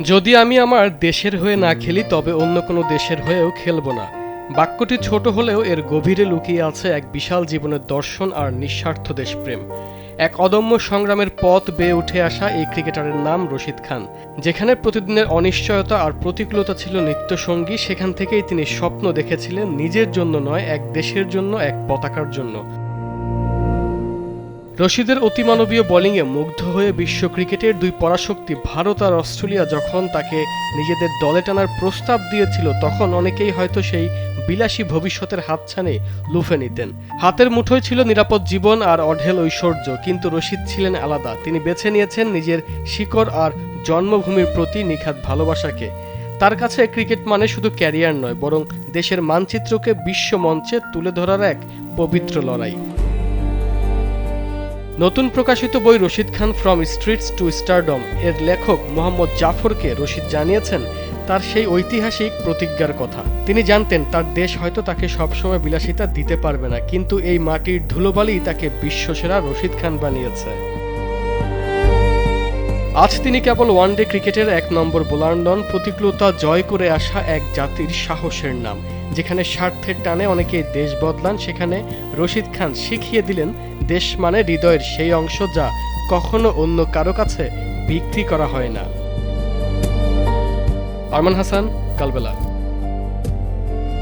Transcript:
যদি আমি আমার দেশের হয়ে না খেলি তবে অন্য কোনো দেশের হয়েও খেলব না। বাক্যটি ছোট হলেও এর গভীরে লুকিয়ে আছে এক বিশাল জীবনের দর্শন আর নিঃস্বার্থ দেশপ্রেম। এক অদম্য সংগ্রামের পথ বেয়ে উঠে আসা এই ক্রিকেটারের নাম রশিদ খান। যেখানে প্রতিদিনের অনিশ্চয়তা আর প্রতিকূলতা ছিল নিত্যসঙ্গী, সেখান থেকেই তিনি স্বপ্ন দেখেছিলেন নিজের জন্য নয়, এক দেশের জন্য, এক পতাকার জন্য। রশিদের অতিমানবীয় বোলিংয়ে মুগ্ধ হয়ে বিশ্ব ক্রিকেটের দুই পরাশক্তি ভারত আর অস্ট্রেলিয়া যখন তাকে নিজেদের দলে টানার প্রস্তাব দিয়েছিল, তখন অনেকেই হয়তো সেই বিলাসী ভবিষ্যতের হাতছানি লুফে নিতেন। হাতের মুঠোয় ছিল নিরাপদ জীবন আর অঢেল ঐশ্বর্য, কিন্তু রশিদ ছিলেন আলাদা। তিনি বেছে নিয়েছেন নিজের শিকড় আর জন্মভূমির প্রতি নিখাদ ভালোবাসাকে। তার কাছে ক্রিকেট মানে শুধু ক্যারিয়ার নয়, বরং দেশের মানচিত্রকে বিশ্ব মঞ্চে তুলে ধরার এক পবিত্র লড়াই। নতুন প্রকাশিত বই Rashid Khan from streets two stardom এর লেখক মোহাম্মদ জাফরকে রশিদ জানিয়েছেন তার সেই ঐতিহাসিক প্রতিজ্ঞার কথা। তিনি জানতেন তার দেশ হয়তো তাকে সবসময় বিলাসিতা দিতে পারবে না, কিন্তু এই মাটির ধুলোবালি তাকে বিশ্বসেরা রশিদ খান বানিয়েছে। আজ তিনি কেবল ওয়ানডে ক্রিকেটের এক নম্বর বোলার নন, প্রতিকূলতা জয় করে আসা এক জাতির সাহসের নাম। যেখানে স্বার্থের টানে অনেকে দেশ বদলান, সেখানে রশিদ খান শিখিয়ে দিলেন দেশ মানে হৃদয়ের সেই অংশ যা কখনো অন্য কারো কাছে বিক্রি করা হয় না। আরমান হাসান, কালবেলা।